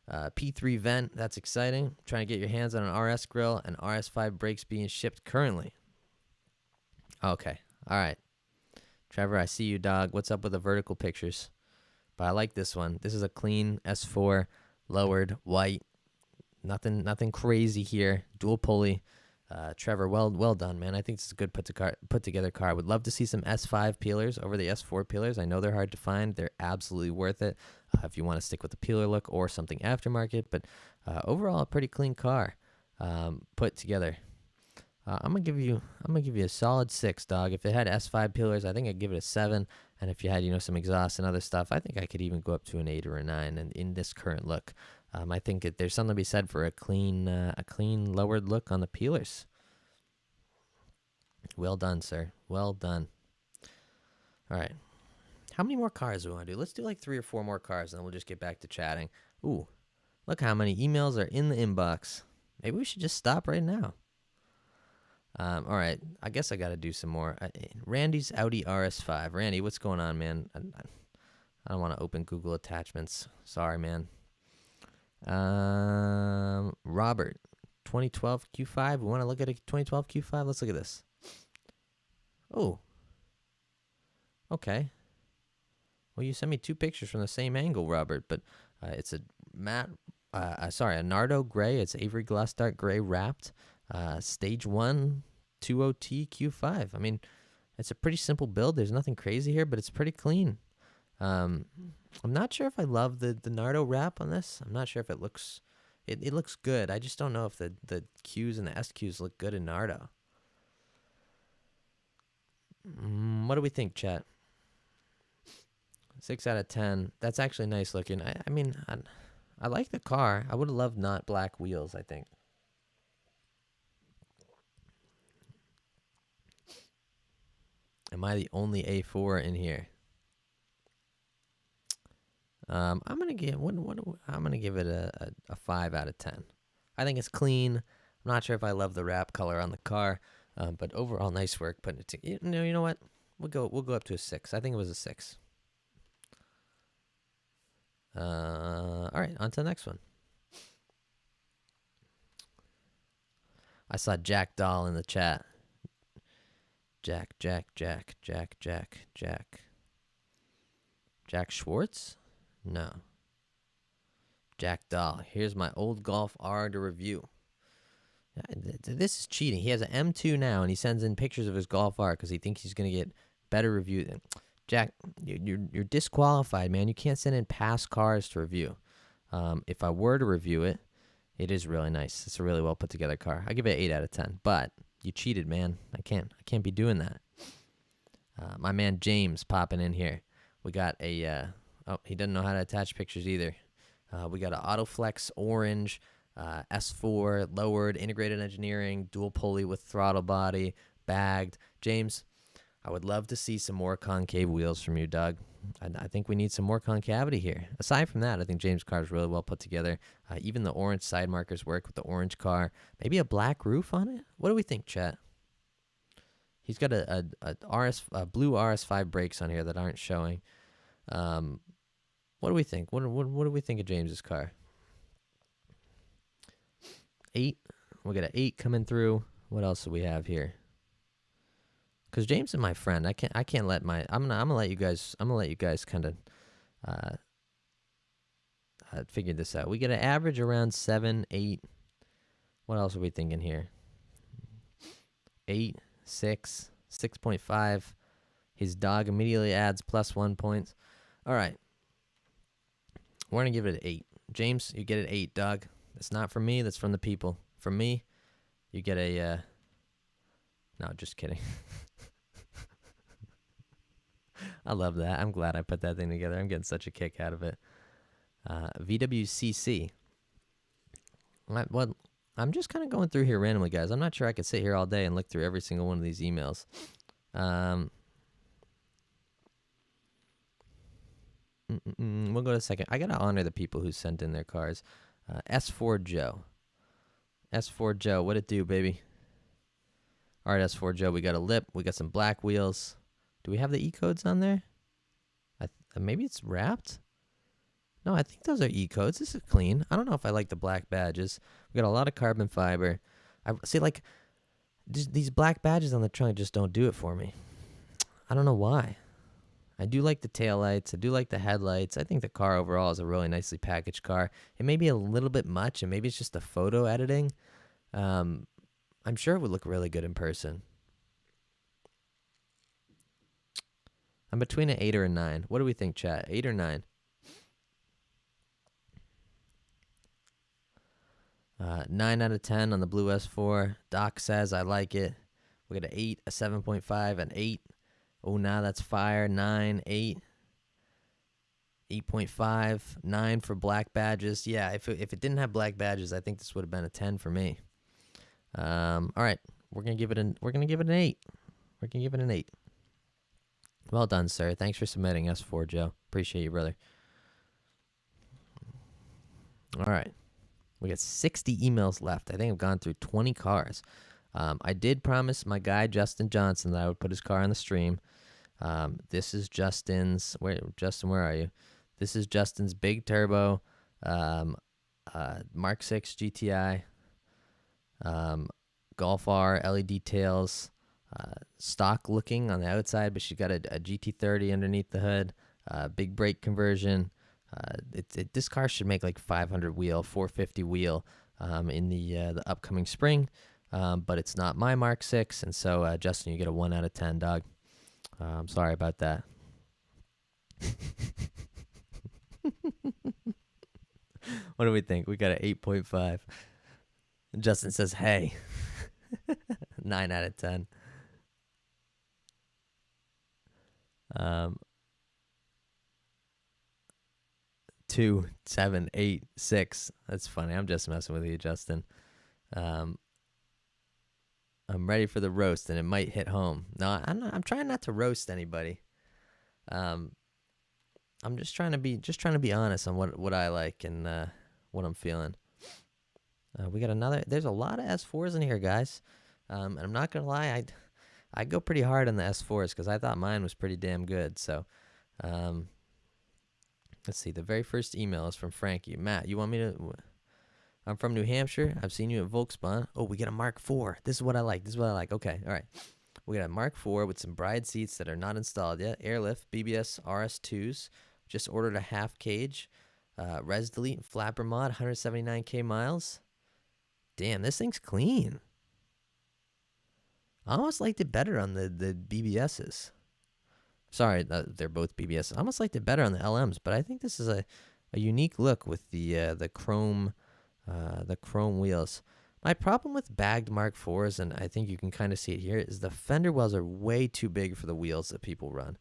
P3 vent. That's exciting. Trying to get your hands on an RS grill and RS5 brakes being shipped currently. Okay. All right. Trevor, I see you, dog. What's up with the vertical pictures? But I like this one. This is a clean S4, lowered, white. Nothing crazy here. Dual pulley. Trevor, well done, man. I think this is a good put together car. Would love to see some S5 peelers over the S4 peelers. I know they're hard to find. They're absolutely worth it if you want to stick with the peeler look or something aftermarket. But overall, a pretty clean car put together. I'm gonna give you a solid 6, dog. If it had S5 peelers, I think I'd give it a 7. And if you had some exhaust and other stuff, I think I could even go up to an 8 or a 9. And in this current look, I think there's something to be said for a clean lowered look on the peelers. Well done, sir. Well done. All right. How many more cars do we want to do? Let's do like 3 or 4 more cars, and then we'll just get back to chatting. Ooh, look how many emails are in the inbox. Maybe we should just stop right now. All right. I guess I got to do some more. Randy's Audi RS5. Randy, what's going on, man? I don't want to open Google attachments. Sorry, man. Robert, 2012 Q5. We want to look at a 2012 Q5. Let's look at this. Oh. Okay. Well, you sent me 2 pictures from the same angle, Robert, but it's a Nardo gray. It's Avery gloss dark gray wrapped. Stage 1 20T Q5. I mean, it's a pretty simple build. There's nothing crazy here, but it's pretty clean. I'm not sure if I love the Nardo wrap on this. I'm not sure if it looks good. I just don't know if the Qs and the SQs look good in Nardo. What do we think, chat? 6 out of 10. That's actually nice looking. I mean, I like the car. I would have loved not black wheels, I think. Am I the only A4 in here? I'm gonna give it a 5 out of 10. I think it's clean. I'm not sure if I love the wrap color on the car, but overall nice work putting it together. You know what? We'll go up to a 6. I think it was a 6. All right, on to the next one. I saw Jack Doll in the chat. Jack Schwartz? No. Jack Dahl. Here's my old Golf R to review. This is cheating. He has an M2 now, and he sends in pictures of his Golf R because he thinks he's going to get better review. Jack, you're disqualified, man. You can't send in past cars to review. If I were to review it, it is really nice. It's a really well put together car. I give it an 8 out of 10, but you cheated, man. I can't be doing that. My man James popping in here. We got a he doesn't know how to attach pictures either. We got an Autoflex orange, S4 lowered, integrated engineering, dual pulley with throttle body, bagged. James, I would love to see some more concave wheels from you, Doug. I think we need some more concavity here. Aside from that, I think James' car is really well put together. Even the orange side markers work with the orange car. Maybe a black roof on it? What do we think, chat? He's got a blue RS5 brakes on here that aren't showing. What do we think? What do we think of James's car? 8. We'll get an 8 coming through. What else do we have here? Because James is my friend. I can't let my I'm gonna let you guys kind of figure this out. We get an average around 7, 8. What else are we thinking here? 8, 6, 6.5. His dog immediately adds +1 points. All right. We're going to give it an 8. James, you get an 8, dog. That's not from me. That's from the people. From me, you get a... No, just kidding. I love that. I'm glad I put that thing together. I'm getting such a kick out of it. VWCC. Well, I'm just kind of going through here randomly, guys. I'm not sure I could sit here all day and look through every single one of these emails. We'll go to second. I gotta honor the people who sent in their cars. S4 Joe. S4 Joe, what it do, baby? All right, S4 Joe, we got a lip. We got some black wheels. Do we have the E-codes on there? Maybe it's wrapped? No, I think those are E-codes. This is clean. I don't know if I like the black badges. We got a lot of carbon fiber. I see, like, these black badges on the trunk just don't do it for me. I don't know why. I do like the taillights. I do like the headlights. I think the car overall is a really nicely packaged car. It may be a little bit much, and maybe it's just the photo editing. I'm sure it would look really good in person. I'm between an 8 or a 9. What do we think, chat? 8 or 9? 9 out of 10 on the blue S4. Doc says I like it. We got an 8, a 7.5, an 8. Oh, now that's fire. 9, 8. 8.5, 9 for black badges. Yeah, if it didn't have black badges, I think this would have been a 10 for me. All right, we're gonna give it an 8. We're gonna give it an 8. Well done, sir. Thanks for submitting S4 Joe. Appreciate you, brother. All right. We got 60 emails left. I think I've gone through 20 cars. I did promise my guy, Justin Johnson, that I would put his car on the stream. This is Justin's. Justin, where are you? This is Justin's big turbo Mark 6 GTI. Golf R, LED tails. Stock looking on the outside, but she's got a GT30 underneath the hood. Big brake conversion. This car should make like 500 wheel, 450 wheel in the upcoming spring, but it's not my Mark 6, and so Justin, you get a 1 out of 10, dog. I'm sorry about that. What do we think? We got an 8.5. Justin says, hey. 9 out of 10. 2, 7, 8, 6. That's funny. I'm just messing with you, Justin. I'm ready for the roast, and it might hit home. No, I'm trying not to roast anybody. I'm just trying to be honest on what I like and what I'm feeling. We got another. There's a lot of S4s in here, guys. And I'm not gonna lie, I go pretty hard on the S4s because I thought mine was pretty damn good. So, let's see. The very first email is from Frankie. Matt, you want me to? I'm from New Hampshire. I've seen you at Volkswagen. Oh, we got a Mark IV. This is what I like. Okay, all right. We got a Mark IV with some bride seats that are not installed yet. Airlift, BBS RS2s. Just ordered a half cage. Res Delete Flapper mod, 179k miles. Damn, this thing's clean. I almost liked it better on the BBSs. Sorry, they're both BBS. I almost liked it better on the LMs, but I think this is a unique look with the chrome wheels. My problem with bagged Mark IVs, and I think you can kind of see it here, is the fender wells are way too big for the wheels that people run.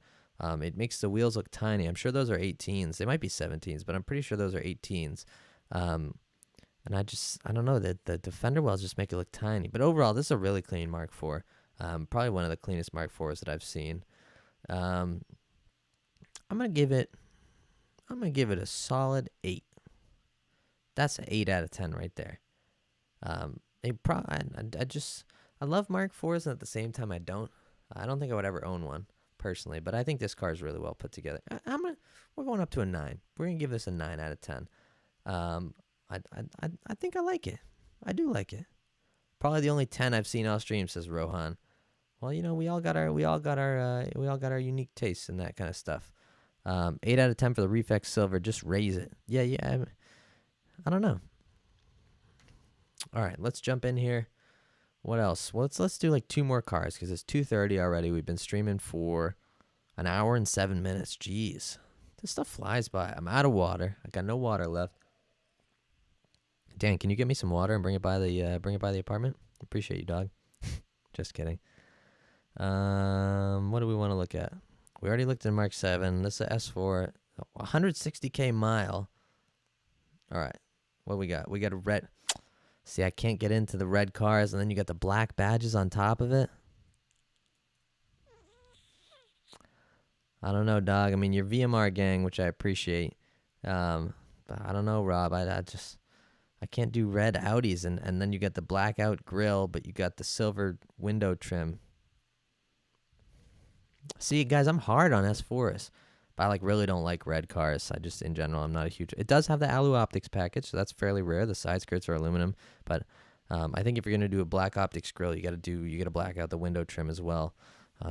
It makes the wheels look tiny. I'm sure those are 18s. They might be 17s, but I'm pretty sure those are 18s. And I don't know, the fender wells just make it look tiny. But overall, this is a really clean Mark IV. Probably one of the cleanest Mark IVs that I've seen. I'm gonna give it a solid 8. That's an 8 out of 10 right there. I love Mark IVs, and at the same time I don't think I would ever own one personally, but I think this car is really well put together. We're going up to a 9. We're gonna give this a 9 out of 10. I think I like it. I do like it. Probably the only 10 I've seen all stream, says Rohan. Well, you know, we all got our unique tastes and that kind of stuff. 8 out of 10 for the Reflex Silver. Just raise it. Yeah. I don't know. All right, let's jump in here. What else? Well, let's do like 2 more cars because it's 2:30 already. We've been streaming for an hour and 7 minutes. Jeez, this stuff flies by. I'm out of water. I got no water left. Dan, can you get me some water and bring it by the apartment? Appreciate you, dog. Just kidding. What do we want to look at? We already looked at Mark 7. This is a S4, 160k mile. All right, what we got? We got a red. See, I can't get into the red cars, and then you got the black badges on top of it. I don't know, dog. I mean, your VMR gang, which I appreciate. But I don't know, Rob. I can't do red Audis, and then you got the blackout grill, but you got the silver window trim. See, guys, I'm hard on S4s, but I really don't like red cars. I just, in general, I'm not a huge. It does have the alu optics package, so that's fairly rare. The side skirts are aluminum, but I think if you're gonna do a black optics grill, you gotta black out the window trim as well.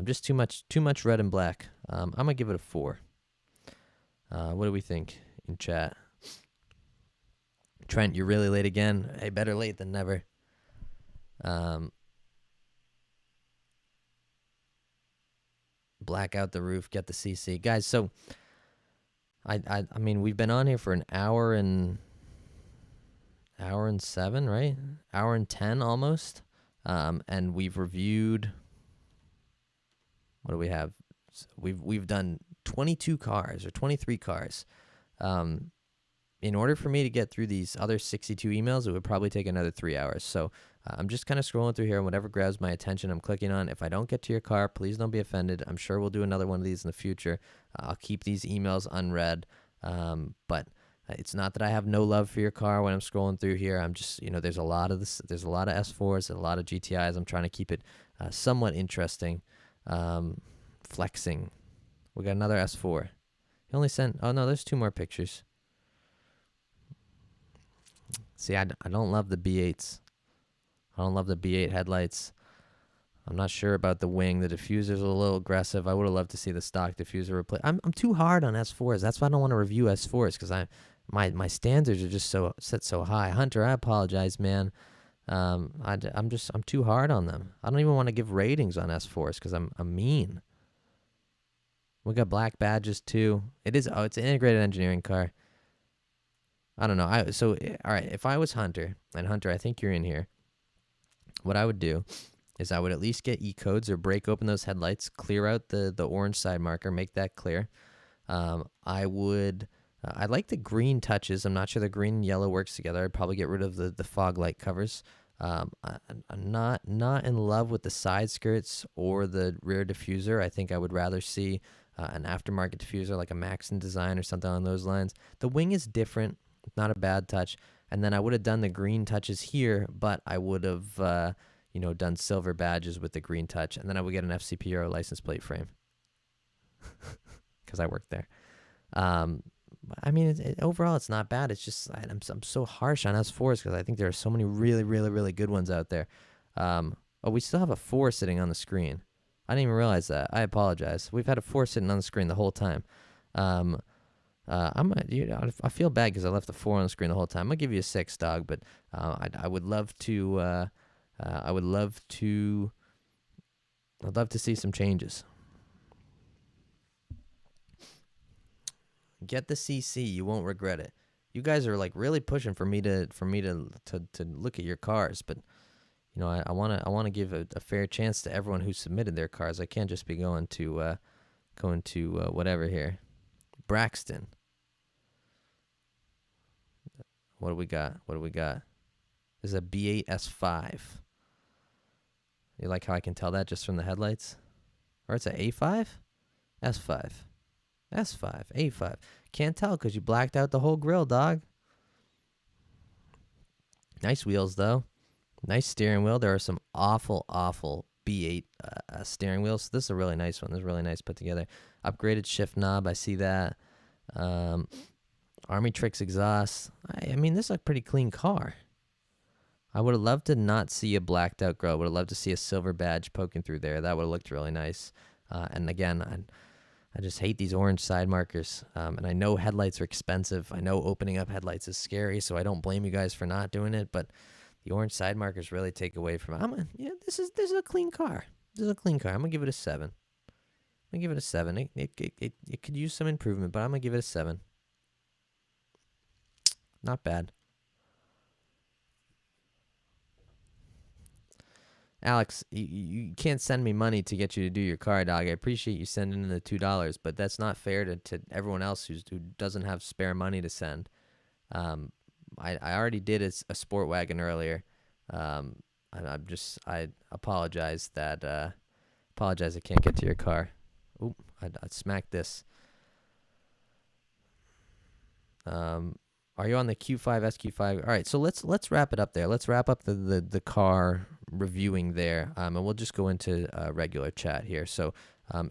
Just too much red and black. I'm gonna give it a 4. What do we think in chat? Trent, you're really late again. Hey, better late than never. Black out the roof, get the CC, guys. So, I mean, we've been on here for an hour and 7, right? Hour and 10 almost. And we've reviewed. What do we have? We've done 22 cars or 23 cars. In order for me to get through these other 62 emails, it would probably take another 3 hours. So I'm just kind of scrolling through here, and whatever grabs my attention, I'm clicking on. If I don't get to your car, please don't be offended. I'm sure we'll do another one of these in the future. I'll keep these emails unread. But it's not that I have no love for your car when I'm scrolling through here. I'm just, there's a lot of this. There's a lot of S4s, a lot of GTIs. I'm trying to keep it somewhat interesting. Flexing. We got another S4. He only sent. Oh no, there's 2 more pictures. See, I don't love the B8s. I don't love the B8 headlights. I'm not sure about the wing. The diffuser's a little aggressive. I would have loved to see the stock diffuser replaced. I'm too hard on S4s. That's why I don't want to review S4s, because my standards are just set so high. Hunter, I apologize, man. I'm too hard on them. I don't even want to give ratings on S4s because I'm mean. We got black badges too. It's an integrated engineering car. I don't know. All right, if I was Hunter, and Hunter, I think you're in here, what I would do is I would at least get E-codes or break open those headlights, clear out the orange side marker, make that clear. I like the green touches. I'm not sure the green and yellow works together. I'd probably get rid of the fog light covers. I'm not in love with the side skirts or the rear diffuser. I think I would rather see an aftermarket diffuser like a Maxon design or something along those lines. The wing is different. Not a bad touch. And then I would have done the green touches here, but I would have, done silver badges with the green touch. And then I would get an FCP or a license plate frame because I worked there. I mean, overall, it's not bad. It's just I'm so harsh on S4s because I think there are so many really, really, really good ones out there. We still have a 4 sitting on the screen. I didn't even realize that. I apologize. We've had a 4 sitting on the screen the whole time. I feel bad because I left the 4 on the screen the whole time. I'm gonna give you a 6, dog, but I would love to. I'd love to see some changes. Get the CC. You won't regret it. You guys are really pushing for me to look at your cars, but I want to give a fair chance to everyone who submitted their cars. I can't just be going to whatever here. Braxton. What do we got? This is a B8 S5. You like how I can tell that just from the headlights? Or it's a A5? S5. S5. A5. Can't tell because you blacked out the whole grill, dog. Nice wheels, though. Nice steering wheel. There are some awful B8 steering wheels. This is a really nice one. This is really nice put together. Upgraded shift knob. I see that. Army Tricks exhaust. I mean, this is a pretty clean car. I would have loved to not see a blacked out grill. I would have loved to see a silver badge poking through there. That would have looked really nice. And again, I just hate these orange side markers. And I know headlights are expensive. I know opening up headlights is scary, so I don't blame you guys for not doing it. But the orange side markers really take away from it. This is a clean car. This is a clean car. I'm gonna give it a 7. I'm gonna give it a 7. It could use some improvement, but I'm gonna give it a 7. Not bad. Alex, you can't send me money to get you to do your car, dog. I appreciate you sending in the $2, but that's not fair to everyone else who doesn't have spare money to send. I already did a sport wagon earlier. And I apologize that I can't get to your car. Oop, I smacked this. Are you on the Q5 SQ5? All right, so let's wrap it up there. Let's wrap up the car reviewing there, and we'll just go into regular chat here. So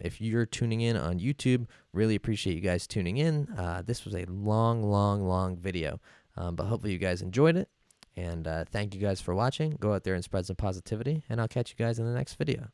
if you're tuning in on YouTube, really appreciate you guys tuning in. This was a long video, but hopefully you guys enjoyed it. And thank you guys for watching. Go out there and spread some positivity, and I'll catch you guys in the next video.